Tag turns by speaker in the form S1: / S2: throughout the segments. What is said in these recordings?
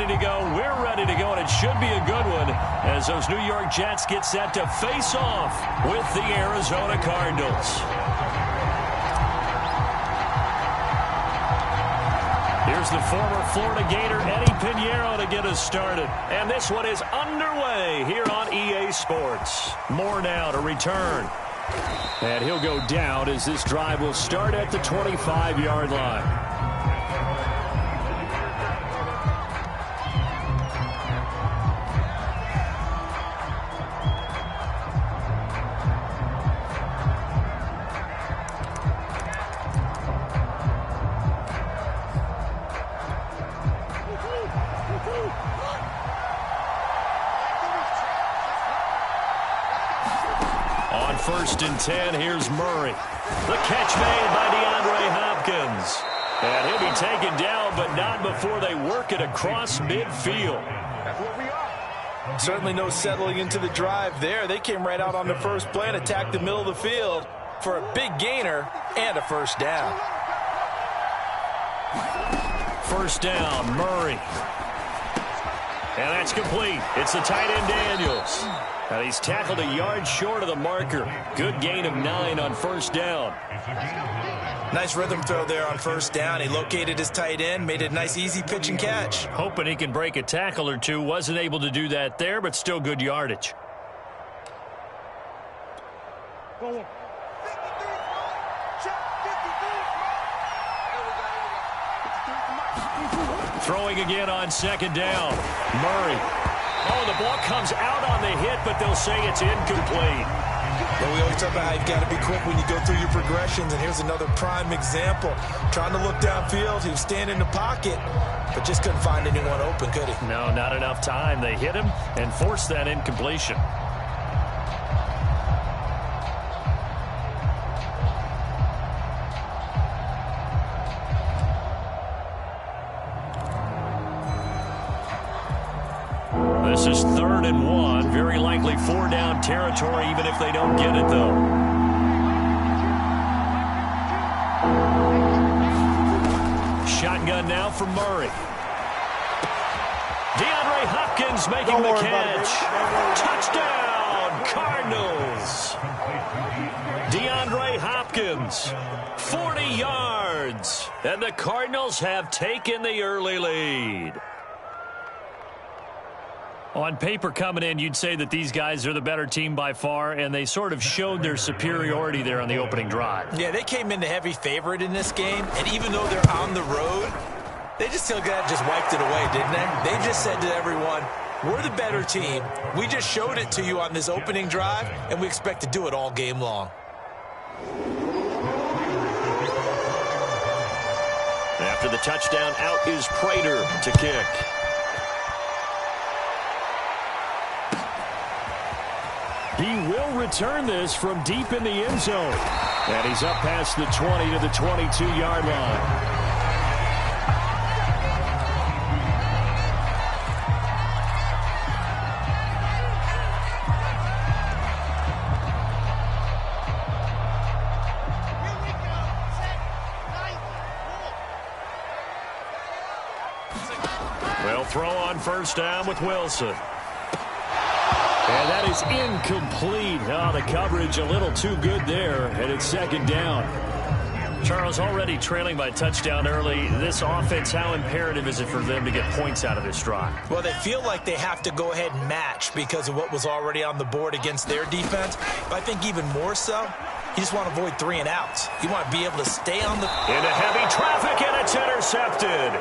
S1: ready to go. We're ready to go, and it should be a good one as those New York Jets get set to face off with the Arizona Cardinals. Here's the former Florida Gator, Eddie Pinheiro, to get us started. And this one is underway here on EA Sports. More now to return. And he'll go down as this drive will start at the 25-yard line. First and 10, here's Murray. The catch made by DeAndre Hopkins. And he'll be taken down, but not before they work it across midfield.
S2: That's where we are. Certainly no settling into the drive there. They came right out on the first play and attacked the middle of the field for a big gainer and a first down.
S1: First down, Murray. And that's complete. It's the tight end, Daniels. Now he's tackled a yard short of the marker. Good gain of 9 on first down.
S2: Nice rhythm throw there on first down. He located his tight end, made it a nice easy pitch and catch.
S1: Hoping he can break a tackle or two. Wasn't able to do that there, but still good yardage. Throwing again on second down. Murray. Oh, the ball comes out on the hit, but they'll say it's incomplete.
S2: Well, we always talk about how you've got to be quick when you go through your progressions, and here's another prime example. Trying to look downfield, he was standing in the pocket, but just couldn't find anyone open, could he?
S1: No, not enough time. They hit him and forced that incompletion. This is 3rd and 1. Very likely 4-down territory, even if they don't get it, though. Shotgun now for Murray. DeAndre Hopkins making the catch. Touchdown, Cardinals. DeAndre Hopkins, 40 yards. And the Cardinals have taken the early lead. On paper coming in, you'd say that these guys are the better team by far, and they sort of showed their superiority there on the opening drive.
S2: Yeah, they came in the heavy favorite in this game, and even though they're on the road, they just still just wiped it away, didn't they? They just said to everyone, we're the better team. We just showed it to you on this opening drive, and we expect to do it all game long.
S1: After the touchdown, out is Prater to kick. He will return this from deep in the end zone. And he's up past the 20 to the 22-yard line. Well, throw on first down with Wilson. And that is incomplete. Oh, the coverage a little too good there, and it's second down. Charles, already trailing by touchdown early. This offense, how imperative is it for them to get points out of this drive?
S2: Well, they feel like they have to go ahead and match because of what was already on the board against their defense. But I think even more so, you just want to avoid 3 and outs. You want to be able to stay on the...
S1: Into heavy traffic, and it's intercepted.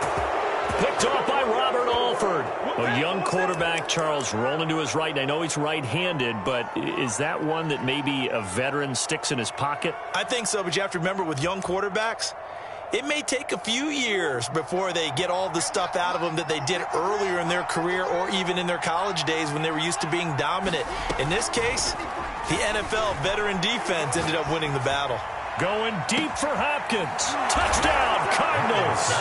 S1: Picked off by Robert Alford. A young quarterback, Charles, rolling to his right. And I know he's right-handed, but is that one that maybe a veteran sticks in his pocket?
S2: I think so, but you have to remember with young quarterbacks, it may take a few years before they get all the stuff out of them that they did earlier in their career or even in their college days when they were used to being dominant. In this case, the NFL veteran defense ended up winning the battle.
S1: Going deep for Hopkins. Touchdown, Cardinals.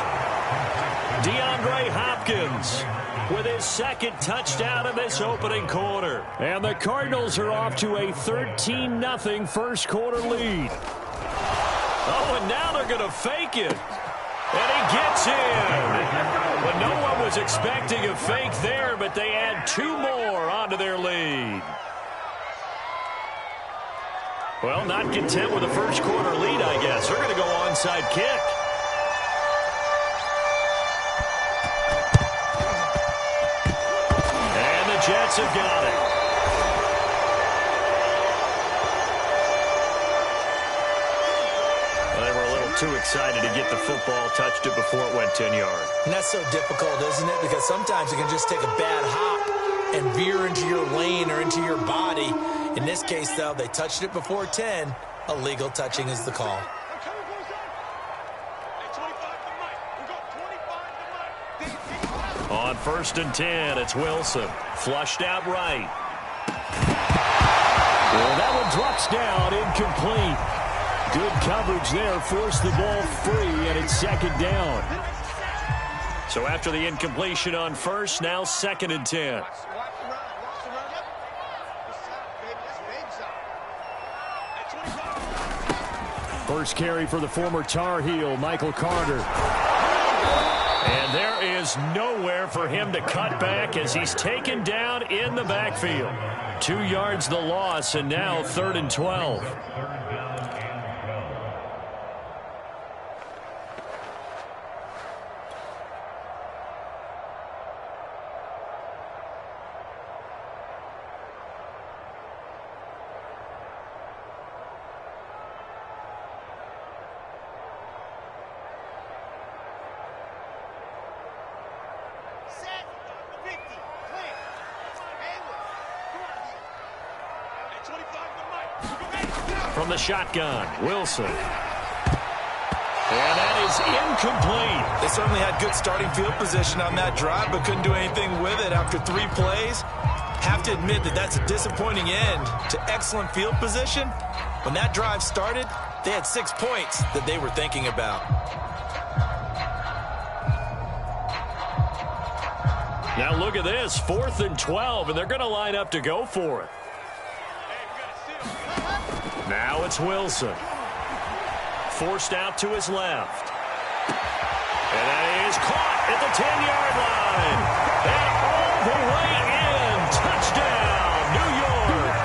S1: DeAndre Hopkins with his second touchdown of this opening quarter. And the Cardinals are off to a 13-0 first quarter lead. Oh, and now they're going to fake it. And he gets in. But no one was expecting a fake there, but they add 2 more onto their lead. Well, not content with the first quarter lead, I guess. They're going to go onside kick. And the Jets have got it. Too excited to get the football, touched it before it went 10 yards.
S2: And that's so difficult, isn't it? Because sometimes you can just take a bad hop and veer into your lane or into your body. In this case, though, they touched it before 10. Illegal touching is the call.
S1: On 1st and 10, it's Wilson. Flushed out right. Well, that one drops down, incomplete. Good coverage there, forced the ball free, and it's 2nd down. So after the incompletion on 1st, now 2nd and 10. First carry for the former Tar Heel, Michael Carter. And there is nowhere for him to cut back as he's taken down in the backfield. 2 yards the loss, and now 3rd and 12. From the shotgun, Wilson. And that is incomplete.
S2: They certainly had good starting field position on that drive, but couldn't do anything with it after 3 plays. Have to admit that that's a disappointing end to excellent field position. When that drive started, they had 6 points that they were thinking about.
S1: Now look at this, 4th and 12, and they're going to line up to go for it. Now it's Wilson. Forced out to his left. And that is caught at the 10-yard line. And all the way in. Touchdown, New York.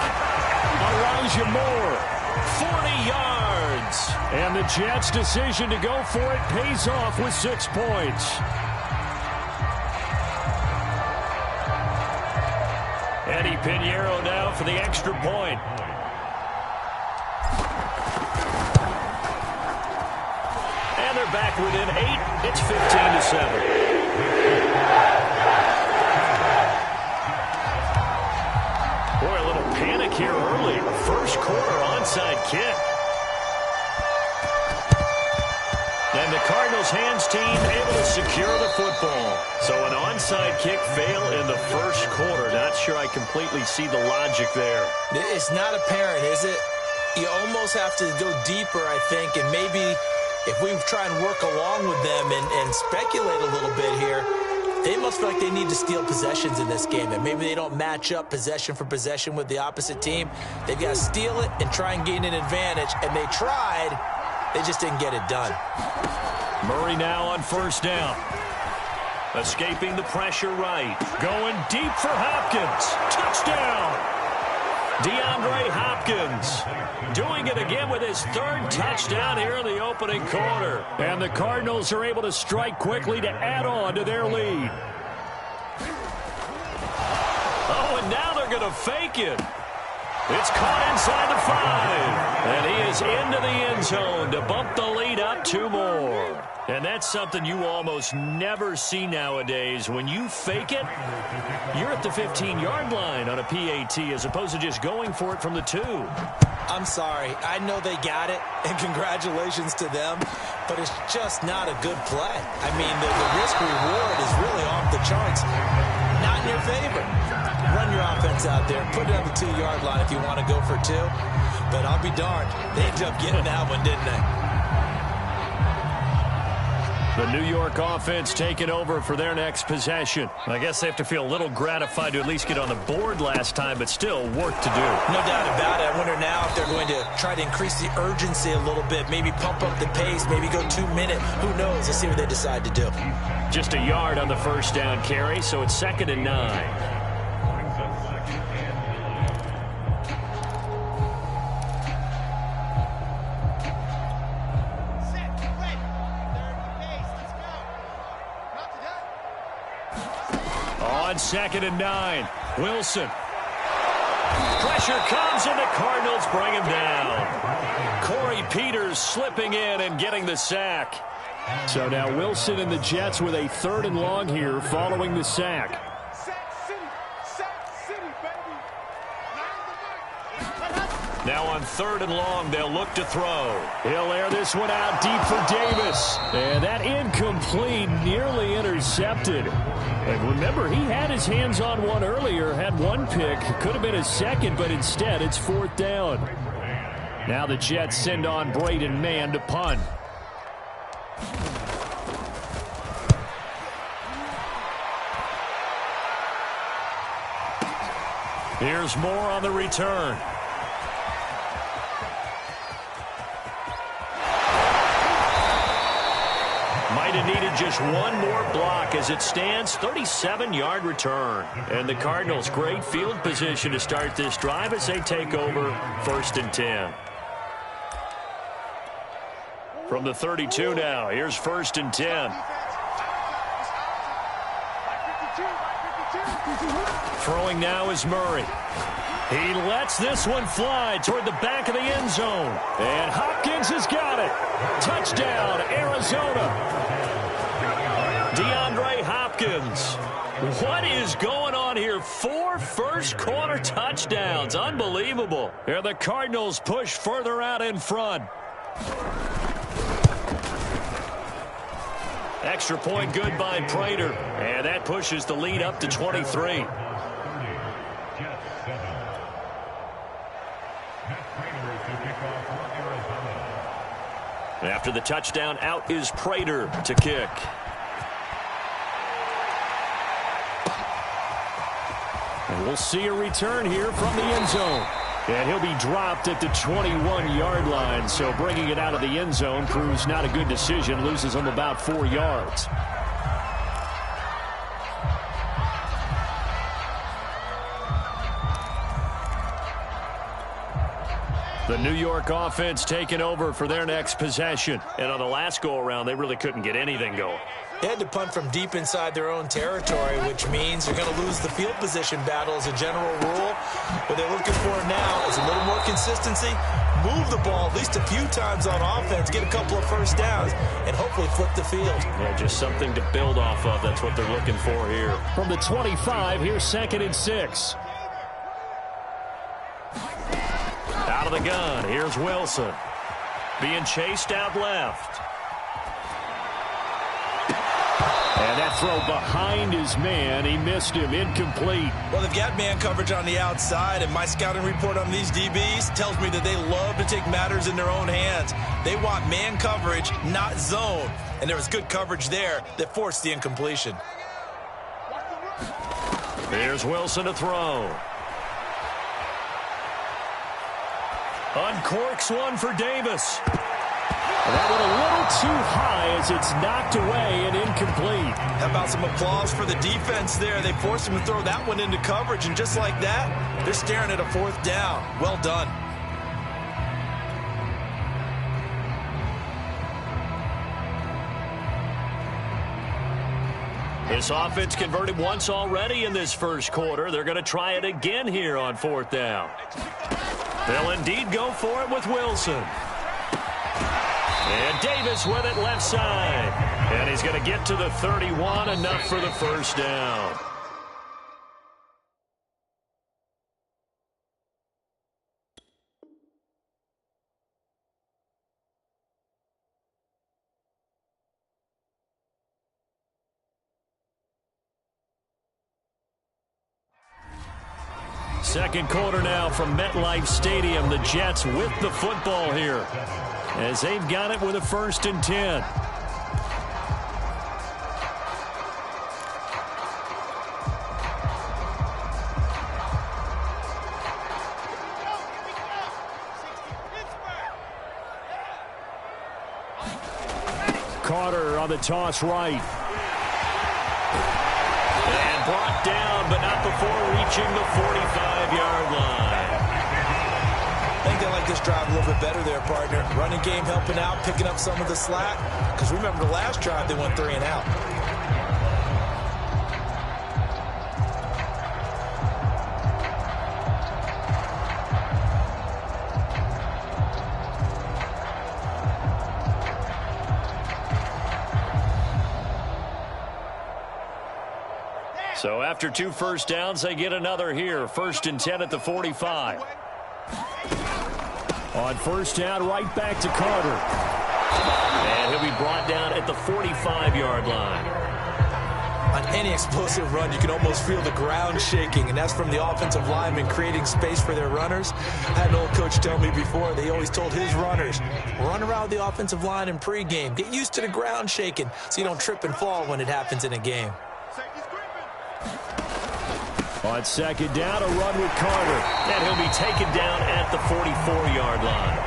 S1: Elijah Moore, 40 yards. And the Jets' decision to go for it pays off with 6 points. Eddie Pinheiro now for the extra point. They're back within 8. It's 15-7. Boy, a little panic here early. First quarter onside kick. And the Cardinals' hands team able to secure the football. So an onside kick fail in the first quarter. Not sure I completely see the logic there.
S2: It's not apparent, is it? You almost have to go deeper, I think, and maybe if we try and work along with them and speculate a little bit here, they must feel like they need to steal possessions in this game. And maybe they don't match up possession for possession with the opposite team. They've got to steal it and try and gain an advantage. And they tried. They just didn't get it done.
S1: Murray now on 1st down. Escaping the pressure right. Going deep for Hopkins. Touchdown! DeAndre Hopkins doing it again with his 3rd touchdown here in the opening quarter. And the Cardinals are able to strike quickly to add on to their lead. Oh, and now they're going to fake it. It's caught inside the 5. And he is into the end zone to bump the lead up 2 more. And that's something you almost never see nowadays. When you fake it, you're at the 15-yard line on a PAT as opposed to just going for it from the 2.
S2: I'm sorry. I know they got it, and congratulations to them, but it's just not a good play. I mean, the risk-reward is really off the charts. Not in your favor. Run your offense out there. Put it on the 2-yard line if you want to go for 2. But I'll be darned. They ended up getting that one, didn't they?
S1: The New York offense taking over for their next possession. I guess they have to feel a little gratified to at least get on the board last time, but still work to do.
S2: No doubt about it. I wonder now if they're going to try to increase the urgency a little bit, maybe pump up the pace, maybe go 2 minute. Who knows? Let's see what they decide to do.
S1: Just a yard on the first down carry, so it's 2nd and 9. On 2nd and 9, Wilson. Pressure comes, and the Cardinals bring him down. Corey Peters slipping in and getting the sack. So now Wilson and the Jets with a 3rd and long here following the sack. Now on 3rd and long, they'll look to throw. He'll air this one out deep for Davis. And that incomplete, nearly intercepted. And remember, he had his hands on one earlier, had one pick. Could have been his second, but instead it's 4th down. Now the Jets send on Braden Mann to punt. Here's more on the return. Might have needed just one more block. As it stands, 37-yard return. And the Cardinals, great field position to start this drive as they take over 1st and 10. From the 32 now, here's 1st and 10. Throwing now is Murray. He lets this one fly toward the back of the end zone. And Hopkins has got it. Touchdown, Arizona. DeAndre Hopkins. What is going on here? 4 first-quarter touchdowns. Unbelievable. And the Cardinals push further out in front. Extra point good by Prater. And that pushes the lead up to 23. After the touchdown, out is Prater to kick. And we'll see a return here from the end zone. And he'll be dropped at the 21-yard line. So bringing it out of the end zone proves not a good decision. Loses him about 4 yards. The New York offense taking over for their next possession. And on the last go-around, they really couldn't get anything going.
S2: They had to punt from deep inside their own territory, which means they're going to lose the field position battle as a general rule. What they're looking for now is a little more consistency, move the ball at least a few times on offense, get a couple of first downs, and hopefully flip the field.
S1: Yeah, just something to build off of. That's what they're looking for here. From the 25, here's 2nd and 6. Out of the gun, here's Wilson. Being chased out left. And that throw behind his man, he missed him, incomplete.
S2: Well, they've got man coverage on the outside, and my scouting report on these DBs tells me that they love to take matters in their own hands. They want man coverage, not zone. And there was good coverage there that forced the incompletion.
S1: Here's Wilson to throw. Uncorks one for Davis. That one a little too high as it's knocked away and incomplete.
S2: How about some applause for the defense there? They forced him to throw that one into coverage, and just like that, they're staring at a 4th down. Well done.
S1: This offense converted once already in this first quarter. They're going to try it again here on 4th down. They'll indeed go for it with Wilson. And Davis with it left side. And he's going to get to the 31, enough for the first down. Second quarter now from MetLife Stadium. The Jets with the football here as they've got it with a 1st and 10. on the toss right. And brought down, but not before reaching the 45-yard line.
S2: I think they like this drive a little bit better there, partner. Running game helping out, picking up some of the slack. Because remember the last drive, they went 3 and out.
S1: So after 2 first downs, they get another here. 1st and 10 at the 45. On first down, right back to Carter. And he'll be brought down at the 45-yard line.
S2: On any explosive run, you can almost feel the ground shaking, and that's from the offensive linemen creating space for their runners. I had an old coach tell me before, they always told his runners, run around the offensive line in pregame. Get used to the ground shaking so you don't trip and fall when it happens in a game.
S1: On second down, a run with Carter. And he'll be taken down at the 44-yard line.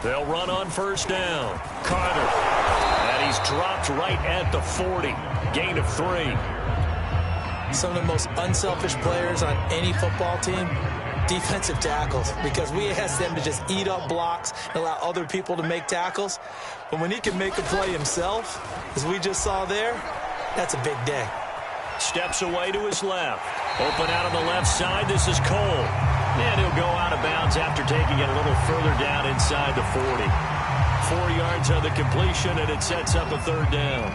S1: They'll run on first down. Carter. And he's dropped right at the 40. Gain of 3.
S2: Some of the most unselfish players on any football team, defensive tackles, because we ask them to just eat up blocks and allow other people to make tackles. But when he can make a play himself, as we just saw there, that's a big day.
S1: Steps away to his left. Open out on the left side. This is Cole. And he'll go out of bounds after taking it a little further down inside the 40. 4 yards on the completion, and it sets up a 3rd down.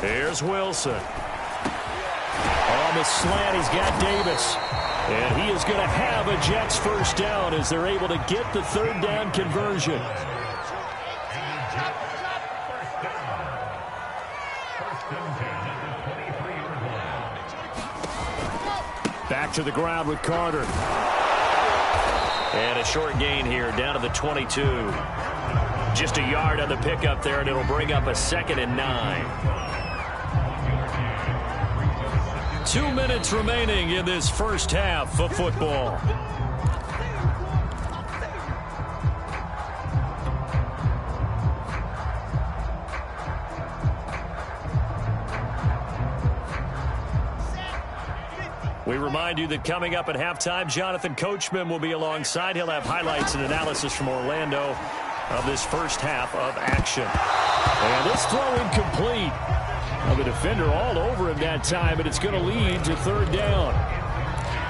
S1: Here's Wilson. On the slant, he's got Davis. And he is going to have a Jets first down as they're able to get the 3rd down conversion. Back to the ground with Carter. And a short gain here down to the 22. Just a yard on the pickup there, and it'll bring up a 2nd and 9. 2 minutes remaining in this first half of football. We remind you that coming up at halftime, Jonathan Coachman will be alongside. He'll have highlights and analysis from Orlando of this first half of action. And this throw incomplete. Well, the defender all over him that time, but it's going to lead to 3rd down.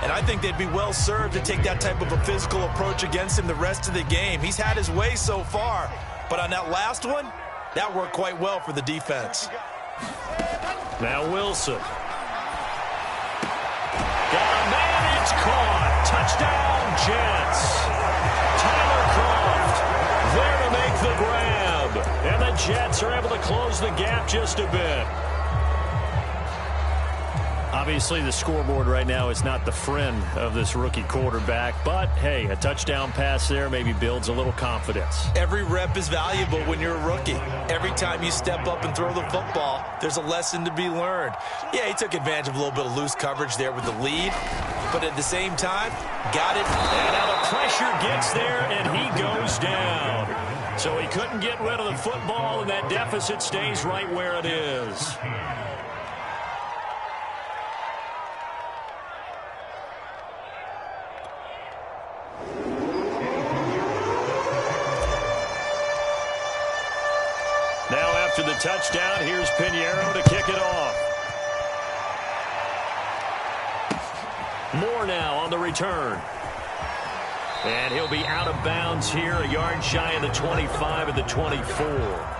S2: And I think they'd be well served to take that type of a physical approach against him the rest of the game. He's had his way so far, but on that last one, that worked quite well for the defense.
S1: Now Wilson. Got a man, it's caught. Touchdown, Jets. Tyler Croft there to make the grab. And the Jets are able to close the gap just a bit. Obviously, the scoreboard right now is not the friend of this rookie quarterback. But, hey, a touchdown pass there maybe builds a little confidence.
S2: Every rep is valuable when you're a rookie. Every time you step up and throw the football, there's a lesson to be learned. Yeah, he took advantage of a little bit of loose coverage there with the lead. But at the same time, got it.
S1: And now the pressure gets there, and he goes down. So he couldn't get rid of the football, and that deficit stays right where it is. Now after the touchdown, here's Pinheiro to kick it off. Moore now on the return. And he'll be out of bounds here, a yard shy of the 25 and the 24.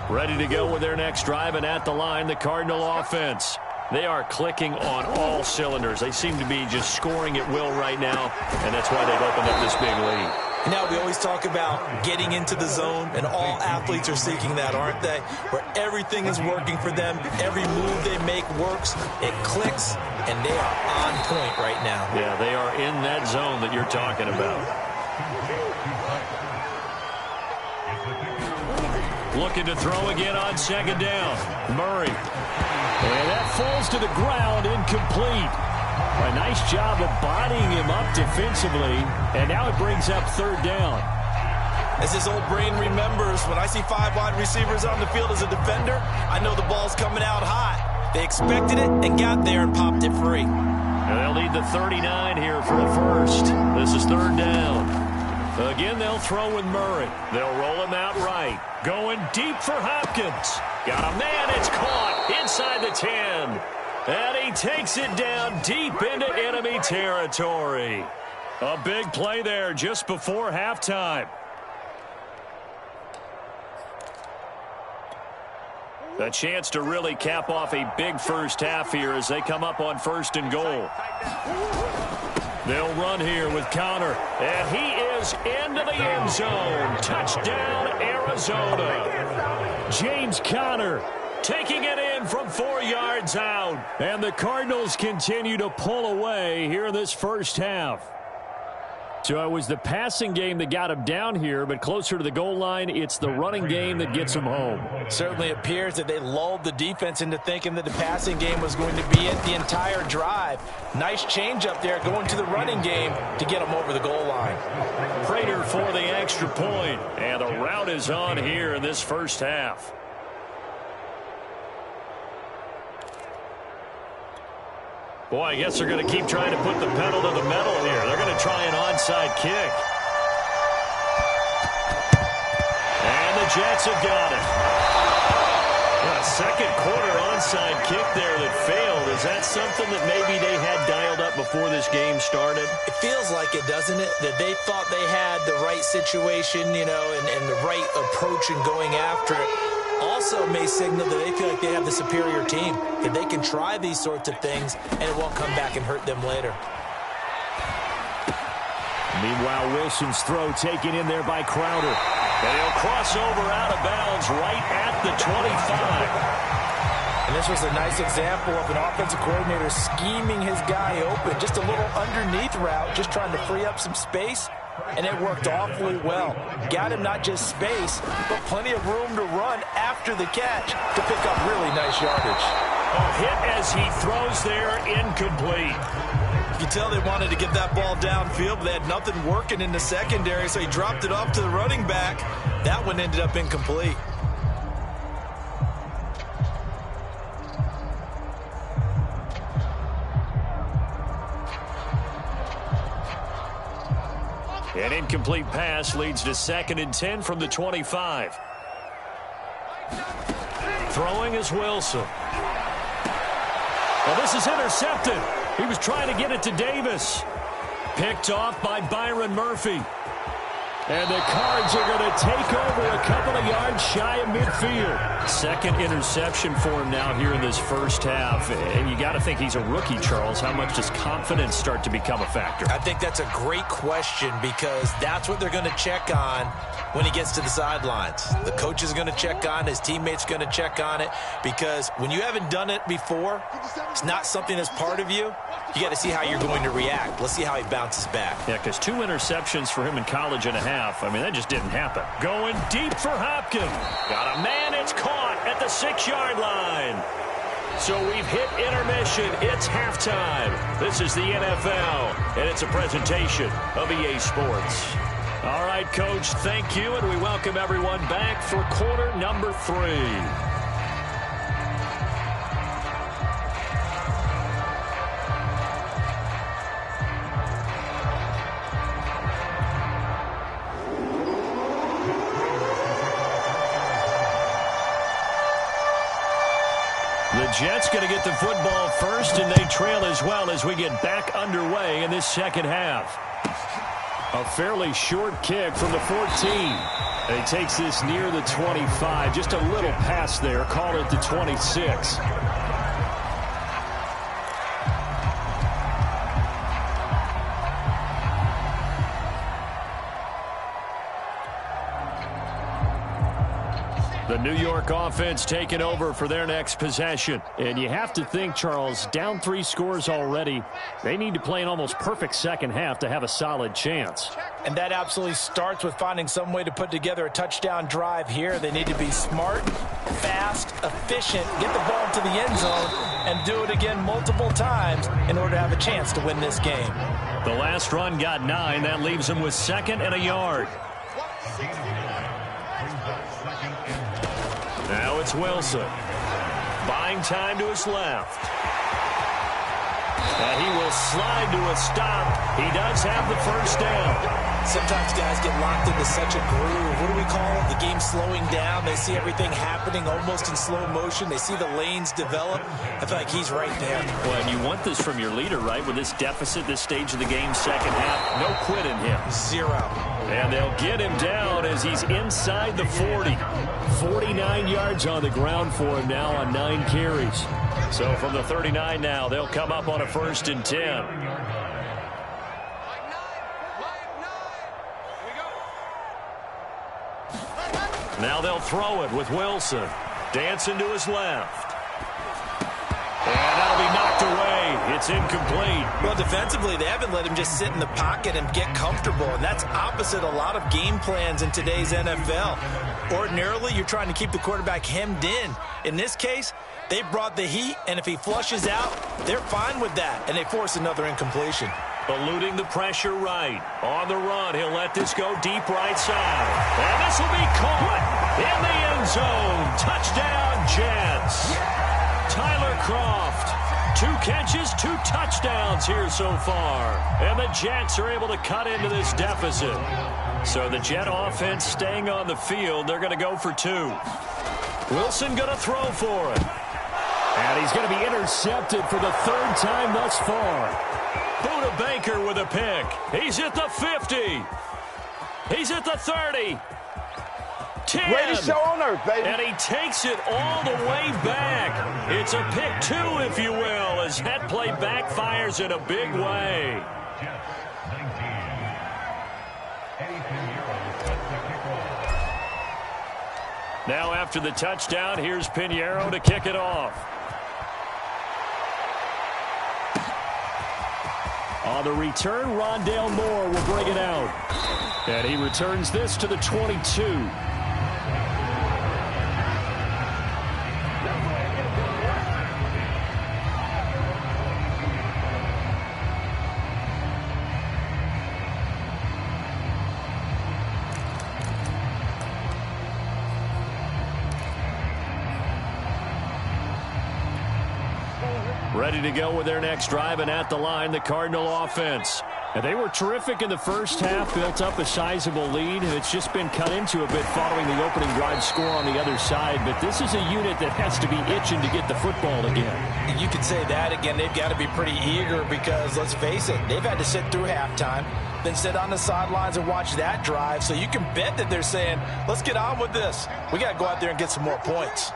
S1: Ready to go with their next drive, and at the line, the Cardinal offense. They are clicking on all cylinders. They seem to be just scoring at will right now, and that's why they've opened up this big lead.
S2: Now, we always talk about getting into the zone, and all athletes are seeking that, aren't they? Where everything is working for them, every move they make works, it clicks, and they are on point right now.
S1: Yeah, they are in that zone that you're talking about. Looking to throw again on second down. Murray. And that falls to the ground, incomplete. A nice job of bodying him up defensively, and now it brings up third down.
S2: As his old brain remembers, when I see 5 wide receivers on the field as a defender, I know the ball's coming out hot. They expected it and got there and popped it free.
S1: And they'll need the 39 here for the first. This is third down. Again, they'll throw with Murray. They'll roll him out right. Going deep for Hopkins. Got a man. It's caught inside the 10. And he takes it down deep into enemy territory. A big play there just before halftime. A chance to really cap off a big first half here as they come up on first and goal. They'll run here with Connor, and he is into the end zone. Touchdown, Arizona. James Conner taking it in from 4 yards out. And the Cardinals continue to pull away here in this first half. So it was the passing game that got him down here, but closer to the goal line, it's the running game that gets him home.
S2: Certainly appears that they lulled the defense into thinking that the passing game was going to be it the entire drive. Nice change up there going to the running game to get him over the goal line.
S1: Prater for the extra point, and the route is on here in this first half. Boy, I guess they're going to keep trying to put the pedal to the metal here. They're going to try an onside kick. And the Jets have got it. A second quarter onside kick there that failed. Is that something that maybe they had dialed up before this game started?
S2: It feels like it, doesn't it? That they thought they had the right situation, you know, and the right approach in going after it. Also may signal that they feel like they have the superior team, that they can try these sorts of things and it won't come back and hurt them later.
S1: Meanwhile, Wilson's throw taken in there by Crowder. And he'll cross over out of bounds right at the 25.
S2: And this was a nice example of an offensive coordinator scheming his guy open. Just a little underneath route, just trying to free up some space. And it worked awfully well. Got him not just space, but plenty of room to run after the catch to pick up really nice yardage.
S1: A hit as he throws there, incomplete.
S2: You can tell they wanted to get that ball downfield, but they had nothing working in the secondary, so he dropped it off to the running back. That one ended up incomplete.
S1: An incomplete pass leads to 2nd and 10 from the 25. Throwing is Wilson. Well, this is intercepted. He was trying to get it to Davis. Picked off by Byron Murphy. And the Cards are going to take over a couple of yards shy of midfield. Second interception for him now here in this first half. And you got to think he's a rookie, Charles. How much does confidence start to become a factor?
S2: I think that's a great question because that's what they're going to check on when he gets to the sidelines. The coach is going to check on it. His teammates are going to check on it because when you haven't done it before, it's not something that's part of you. You got to see how you're going to react. Let's see how he bounces back.
S1: Yeah, because 2 interceptions for him in college and a half. I mean, that just didn't happen. Going deep for Hopkins. Got a man. It's caught at the 6-yard line. So we've hit intermission. It's halftime. This is the NFL, and it's a presentation of EA Sports. All right, Coach, thank you, and we welcome everyone back for quarter number 3. The Jets going to get the football first, and they trail as well as we get back underway in this second half. A fairly short kick from the 14. And he takes this near the 25. Just a little pass there. Call it the 26. The New York offense taking over for their next possession. And you have to think, Charles, down 3 scores already. They need to play an almost perfect second half to have a solid chance.
S2: And that absolutely starts with finding some way to put together a touchdown drive here. They need to be smart, fast, efficient, get the ball to the end zone, and do it again multiple times in order to have a chance to win this game.
S1: The last run got 9. That leaves them with 2nd and a yard. Now it's Wilson. Buying time to his left. And he will slide to a stop. He does have the first down.
S2: Sometimes guys get locked into such a groove. What do we call it? The game slowing down. They see everything happening almost in slow motion. They see the lanes develop. I feel like he's right there.
S1: Well, and you want this from your leader, right? With this deficit, this stage of the game, second half, no quit in him.
S2: 0.
S1: And they'll get him down as he's inside the 40. 49 yards on the ground for him now on 9 carries. So from the 39 now, they'll come up on a 1st and 10. Now they'll throw it with Wilson. Dancing to his left. And that'll be knocked away. It's incomplete.
S2: Well, defensively, they haven't let him just sit in the pocket and get comfortable, and that's opposite a lot of game plans in today's NFL. Ordinarily, you're trying to keep the quarterback hemmed in. In this case, they brought the heat, and if he flushes out, they're fine with that, and they force another incompletion.
S1: Eluding the pressure right. On the run, he'll let this go deep right side. And this will be caught in the end zone. Touchdown, Jets. Tyler Kroft. 2 catches, 2 touchdowns here so far. And the Jets are able to cut into this deficit. So the Jet offense staying on the field. They're going to go for 2. Wilson going to throw for it. And he's going to be intercepted for the 3rd time thus far. Buda Baker with a pick. He's at the 50. He's at the 30. 10.
S3: Greatest show on earth, baby.
S1: And he takes it all the way back. It's a pick 2, if you will, as that play backfires in a big way. Now after the touchdown, here's Pinheiro to kick it off. On the return, Rondale Moore will bring it out. And he returns this to the 22. Ready to go with their next drive, and at the line, the Cardinal offense. And they were terrific in the first half, built up a sizable lead, and it's just been cut into a bit following the opening drive score on the other side. But this is a unit that has to be itching to get the football again.
S2: You could say that again. They've got to be pretty eager because, let's face it, they've had to sit through halftime, then sit on the sidelines and watch that drive. So you can bet that they're saying, let's get on with this. We got to go out there and get some more points.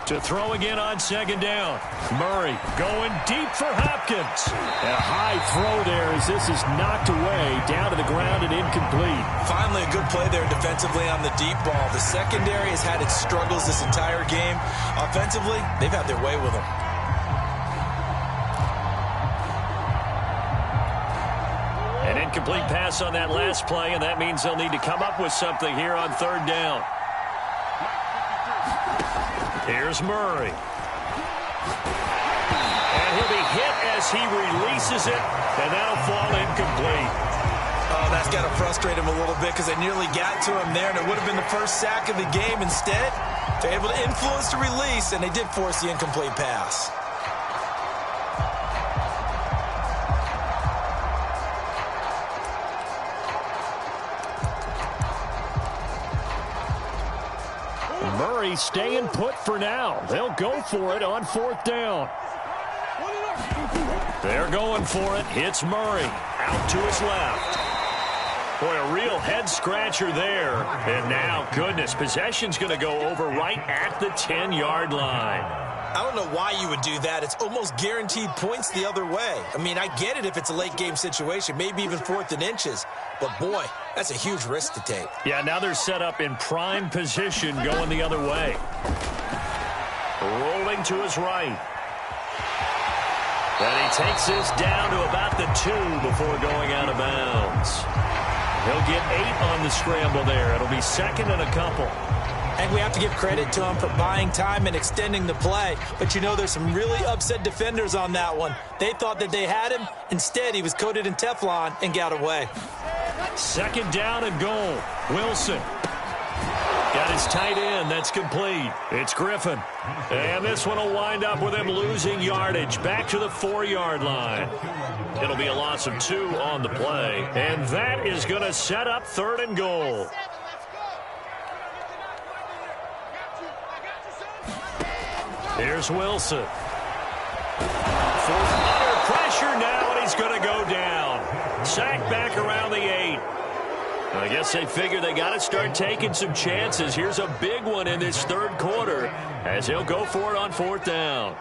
S1: To throw again on 2nd down. Murray going deep for Hopkins. A high throw there as this is knocked away, down to the ground and incomplete.
S2: Finally a good play there defensively on the deep ball. The secondary has had its struggles this entire game. Offensively, they've had their way with them.
S1: An incomplete pass on that last play, and that means they'll need to come up with something here on 3rd down. Here's Murray. And he'll be hit as he releases it, and that'll fall incomplete.
S2: Oh, that's got to frustrate him a little bit because they nearly got to him there, and it would have been the first sack of the game. Instead, they're able to influence the release, and they did force the incomplete pass.
S1: Murray staying put for now. They'll go for it on 4th down. They're going for it. Hits Murray. Out to his left. Boy, a real head-scratcher there. And now, goodness, possession's going to go over right at the 10-yard line.
S2: I don't know why you would do that. It's almost guaranteed points the other way. I mean, I get it if it's a late-game situation, maybe even 4th and inches. But, boy, that's a huge risk to take.
S1: Yeah, now they're set up in prime position going the other way. Rolling to his right. And he takes this down to about the 2 before going out of bounds. He'll get 8 on the scramble there. It'll be 2nd and a couple.
S2: And we have to give credit to him for buying time and extending the play. But, you know, there's some really upset defenders on that one. They thought that they had him. Instead, he was coated in Teflon and got away.
S1: 2nd down and goal. Wilson. Got his tight end. That's complete. It's Griffin. And this one will wind up with him losing yardage back to the 4-yard line. It'll be a loss of 2 on the play. And that is going to set up 3rd and goal. Here's Wilson. Under pressure now, and he's going to go down. Sacked back around the 8. I guess they figure they got to start taking some chances. Here's a big one in this 3rd quarter as he'll go for it on 4th down.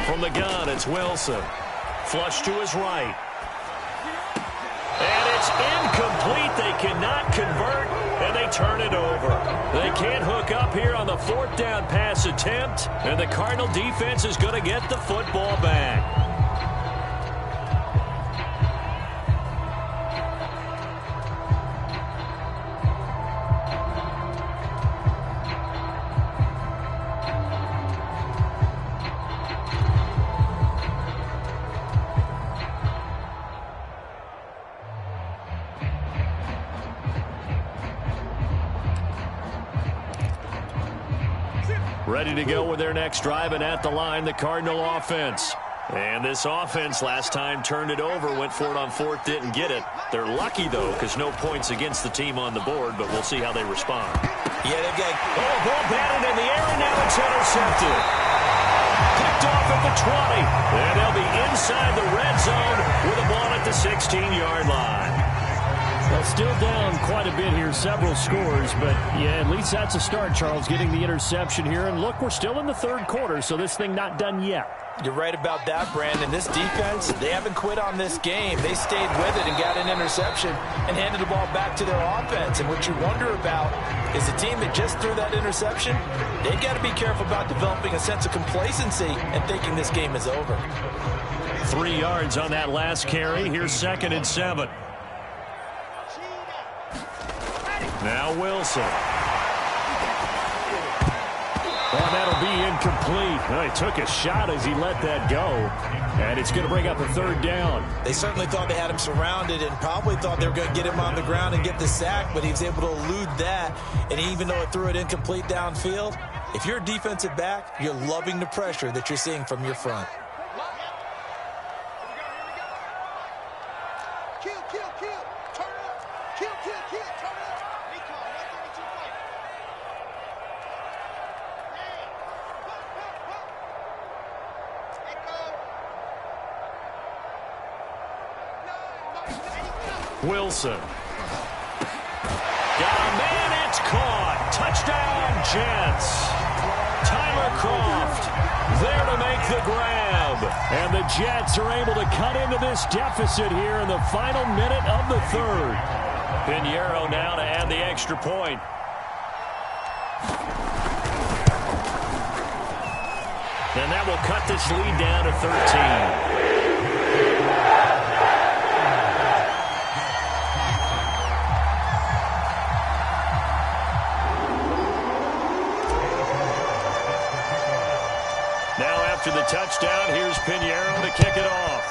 S1: From the gun, it's Wilson. Flush to his right. And it's incomplete. They cannot convert, and they turn it over. They can't hook up here on the 4th down pass attempt, and the Cardinal defense is going to get the football back. Ready to go with their next drive, and at the line, the Cardinal offense. And this offense last time turned it over, went for it on 4th, didn't get it. They're lucky, though, because no points against the team on the board, but we'll see how they respond.
S2: Yeah, they've got...
S1: Oh, ball batted in the air, and now it's intercepted. Picked off at the 20, and they'll be inside the red zone with a ball at the 16-yard line.
S3: Well, still down quite a bit here, several scores, but yeah, at least that's a start, Charles, getting the interception here. And look, we're still in the 3rd quarter, so this thing not done yet.
S2: You're right about that, Brandon. This defense, they haven't quit on this game. They stayed with it and got an interception and handed the ball back to their offense. And what you wonder about is the team that just threw that interception, they got to be careful about developing a sense of complacency and thinking this game is over.
S1: 3 yards on that last carry. Here's 2nd and 7. Now Wilson. And that'll be incomplete. Well, he took a shot as he let that go. And it's going to bring up a 3rd down.
S2: They certainly thought they had him surrounded and probably thought they were going to get him on the ground and get the sack, but he was able to elude that. And even though it threw it incomplete downfield, if you're a defensive back, you're loving the pressure that you're seeing from your front.
S1: Wilson. Got a man, it's caught. Touchdown, Jets. Tyler Croft there to make the grab. And the Jets are able to cut into this deficit here in the final minute of the 3rd. Pinheiro now to add the extra point. And that will cut this lead down to 13. After the touchdown, here's Pinheiro to kick it off.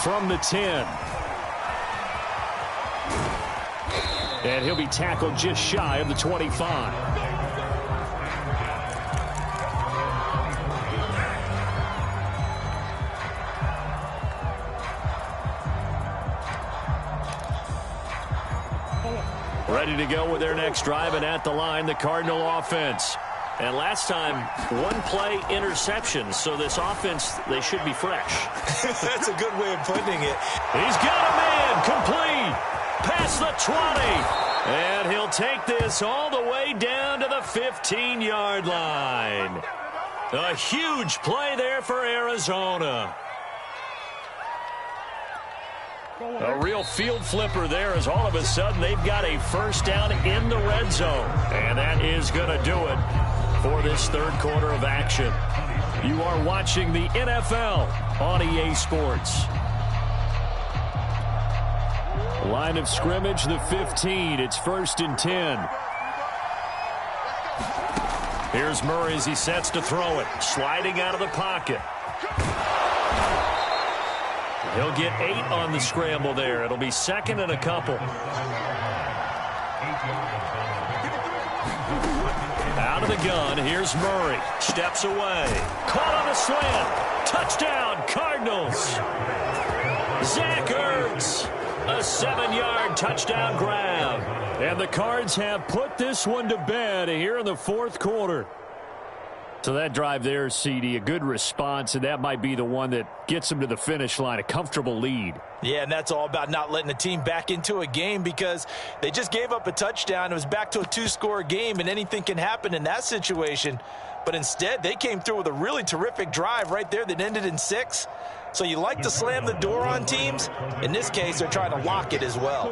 S1: From the 10. And he'll be tackled just shy of the 25. Ready to go with their next drive, and at the line, the Cardinal offense. And last time, 1-play interception, so this offense, they should be fresh.
S2: That's a good way of putting it.
S1: He's got a man, complete, past the 20, And he'll take this all the way down to the 15-yard line. A huge play there for Arizona. A real field flipper there as all of a sudden they've got a first down in the red zone. And that is going to do it for this third quarter of action. You are watching the NFL on EA Sports. Line of scrimmage, the 15. It's 1st and 10. Here's Murray as he sets to throw it. Sliding out of the pocket. He'll get 8 on the scramble there. It'll be 2nd and a couple. Out of the gun, here's Murray. Steps away. Caught on a slant. Touchdown, Cardinals. Zach Ertz. A 7-yard touchdown grab. And the Cards have put this one to bed here in the fourth quarter. So that drive there, CD, a good response, and that might be the one that gets them to the finish line, a comfortable lead.
S2: Yeah, and that's all about not letting the team back into a game because they just gave up a touchdown. It was back to a 2-score game, and anything can happen in that situation. But instead, they came through with a really terrific drive right there that ended in 6. So you like to slam the door on teams. In this case, they're trying to lock it as well.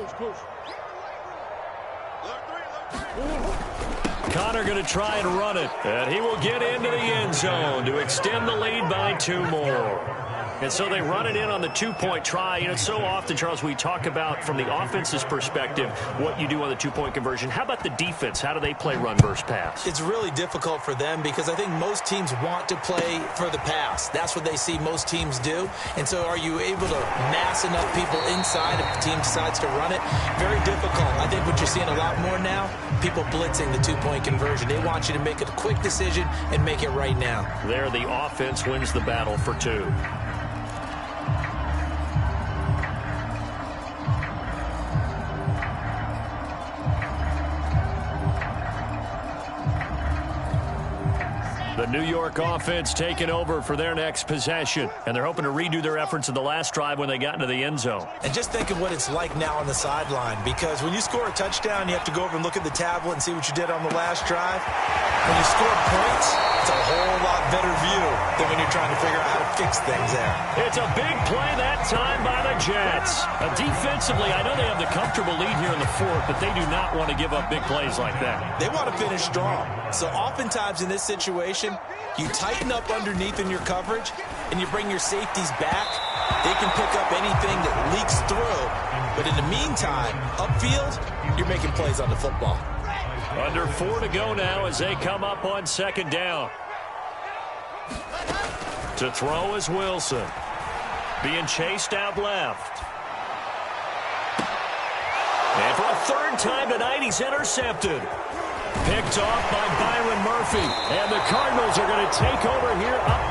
S1: Connor going to try and run it. And he will get into the end zone to extend the lead by 2 more. And so they run it in on the 2-point try. You know, so often, Charles, we talk about from the offense's perspective what you do on the 2-point conversion. How about the defense? How do they play run versus pass?
S2: It's really difficult for them because I think most teams want to play for the pass. That's what they see most teams do. And so are you able to mass enough people inside if the team decides to run it? Very difficult. I think what you're seeing a lot more now, people blitzing the 2-point conversion. They want you to make a quick decision and make it right now.
S1: There, the offense wins the battle for 2. The New York offense taking over for their next possession. And they're hoping to redo their efforts in the last drive when they got into the end zone.
S2: And just think of what it's like now on the sideline, because when you score a touchdown, you have to go over and look at the tablet and see what you did on the last drive. When you score points, it's a whole lot better view than when you're trying to figure out how to fix things there.
S1: It's a big play that time by the Jets. Defensively, I know they have the comfortable lead here in the fourth, but they do not want to give up big plays like that.
S2: They want to finish strong. So oftentimes in this situation, you tighten up underneath in your coverage, and you bring your safeties back. They can pick up anything that leaks through. But in the meantime, upfield, you're making plays on the football.
S1: Under 4 to go now as they come up on 2nd down. To throw is Wilson. Being chased out left. And for a 3rd time tonight, he's intercepted. Picked off by Byron Murphy. And the Cardinals are going to take over here up